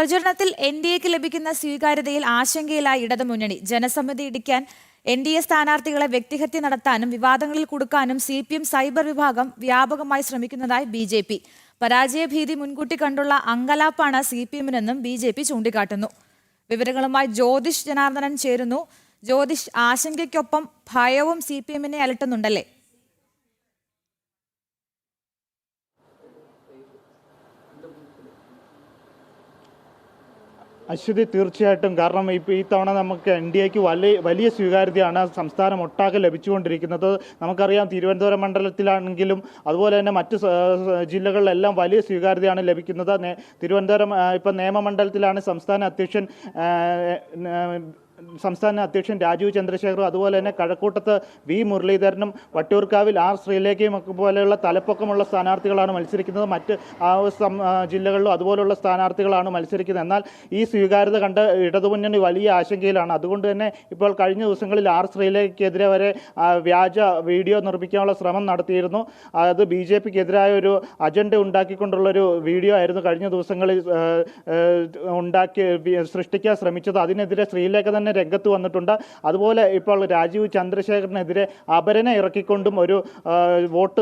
പ്രചരണത്തിൽ എൻഡിഎക്ക് ലഭിക്കുന്ന സ്വീകാര്യതയിൽ ആശങ്കയിലായി ഇടതുമുന്നണി. ജനസമ്മതി ഇടിക്കാൻ എൻഡിഎ സ്ഥാനാർത്ഥികളെ വ്യക്തിഹത്യ നടത്താനും വിവാദങ്ങളിൽ കുടുക്കാനും സിപിഎം സൈബർ വിഭാഗം വ്യാപകമായി ശ്രമിക്കുന്നതായി ബിജെപി. പരാജയഭീതി മുൻകൂട്ടി കണ്ടുള്ള അങ്കലാപ്പാണ് സിപിഎമ്മിനെന്നും ബിജെപി ചൂണ്ടിക്കാട്ടുന്നു. വിവരങ്ങളുമായി ജ്യോതിഷ് ജനാർദ്ദനൻ ചേരുന്നു. ജ്യോതിഷ്, ആശങ്കയ്ക്കൊപ്പം ഭയവും സിപിഎമ്മിനെ അലട്ടുന്നുണ്ടല്ലേ? അശ്വതി, തീർച്ചയായിട്ടും. കാരണം ഈ തവണ നമുക്ക് എൻഡിഎക്ക് വലിയ സ്വീകാര്യതയാണ് സംസ്ഥാനം ഒട്ടാകെ ലഭിച്ചുകൊണ്ടിരിക്കുന്നത്. നമുക്കറിയാം, തിരുവനന്തപുരം മണ്ഡലത്തിലാണെങ്കിലും അതുപോലെ തന്നെ മറ്റ് ജില്ലകളിലെല്ലാം വലിയ സ്വീകാര്യതയാണ് ലഭിക്കുന്നത്. തിരുവനന്തപുരം ഇപ്പം നിയമമണ്ഡലത്തിലാണ് സംസ്ഥാന അധ്യക്ഷൻ രാജീവ് ചന്ദ്രശേഖറും അതുപോലെ തന്നെ കഴക്കൂട്ടത്ത് വി മുരളീധരനും വട്ടിയൂർക്കാവിൽ ആർ ശ്രീലേഖയും ഒക്കെ പോലെയുള്ള തലപ്പൊക്കമുള്ള സ്ഥാനാർത്ഥികളാണ് മത്സരിക്കുന്നത്. മറ്റ് ജില്ലകളിലും അതുപോലുള്ള സ്ഥാനാർത്ഥികളാണ് മത്സരിക്കുന്നത്. എന്നാൽ ഈ സ്വീകാര്യത കണ്ട് ഇടതുമുന്നണി വലിയ ആശങ്കയിലാണ്. അതുകൊണ്ട് തന്നെ ഇപ്പോൾ കഴിഞ്ഞ ദിവസങ്ങളിൽ ആർ ശ്രീലേഖയ്ക്കെതിരെ വരെ വ്യാജ വീഡിയോ നിർമ്മിക്കാനുള്ള ശ്രമം നടത്തിയിരുന്നു. അത് BJPക്കെതിരായ ഒരു അജണ്ട ഉണ്ടാക്കിക്കൊണ്ടുള്ളൊരു വീഡിയോ ആയിരുന്നു കഴിഞ്ഞ ദിവസങ്ങളിൽ സൃഷ്ടിക്കാൻ ശ്രമിച്ചത്. അതിനെതിരെ ശ്രീലേഖ തന്നെ രംഗത്ത് വന്നിട്ടുണ്ട്. അതുപോലെ ഇപ്പോൾ രാജീവ് ചന്ദ്രശേഖറിനെതിരെ അപരനെ ഇറക്കിക്കൊണ്ടും ഒരു വോട്ട്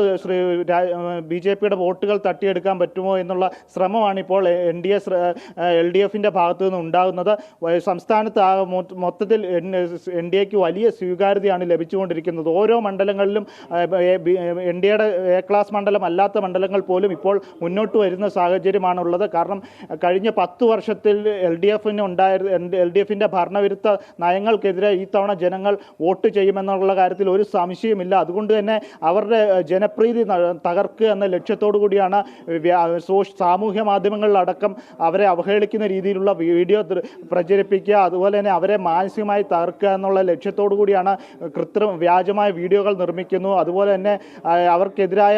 BJPയുടെ വോട്ടുകൾ തട്ടിയെടുക്കാൻ പറ്റുമോ എന്നുള്ള ശ്രമമാണ് ഇപ്പോൾ LDFിൻ്റെ ഭാഗത്തു നിന്ന് ഉണ്ടാകുന്നത്. സംസ്ഥാനത്ത് മൊത്തത്തിൽ NDAക്ക് വലിയ സ്വീകാര്യതയാണ് ലഭിച്ചുകൊണ്ടിരിക്കുന്നത്. ഓരോ മണ്ഡലങ്ങളിലും NDAയുടെ A ക്ലാസ് മണ്ഡലം അല്ലാത്ത മണ്ഡലങ്ങൾ പോലും ഇപ്പോൾ മുന്നോട്ട് വരുന്ന സാഹചര്യമാണുള്ളത്. കാരണം കഴിഞ്ഞ 10 വർഷത്തിൽ LDFിൻ്റെ ഭരണവിരുദ്ധ നയങ്ങൾക്കെതിരെ ഈ തവണ ജനങ്ങൾ വോട്ട് ചെയ്യുമെന്നുള്ള കാര്യത്തിൽ ഒരു സംശയമില്ല. അതുകൊണ്ട് തന്നെ അവരുടെ ജനപ്രീതി തകർക്കുക എന്ന ലക്ഷ്യത്തോടു കൂടിയാണ് സാമൂഹ്യ മാധ്യമങ്ങളിലടക്കം അവരെ അവഹേളിക്കുന്ന രീതിയിലുള്ള വീഡിയോ പ്രചരിപ്പിക്കുക, അതുപോലെ തന്നെ അവരെ മാനസികമായി തകർക്കുക എന്നുള്ള ലക്ഷ്യത്തോടു കൂടിയാണ് വ്യാജമായ വീഡിയോകൾ നിർമ്മിക്കുന്നു. അതുപോലെ തന്നെ അവർക്കെതിരായ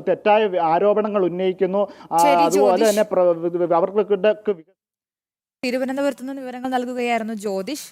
തെറ്റായ ആരോപണങ്ങൾ ഉന്നയിക്കുന്നു. അതുപോലെ തന്നെ അവർക്ക് തിരുവനന്തപുരത്ത് നിന്ന് വിവരങ്ങൾ നൽകുകയായിരുന്നു ജ്യോതിഷ്.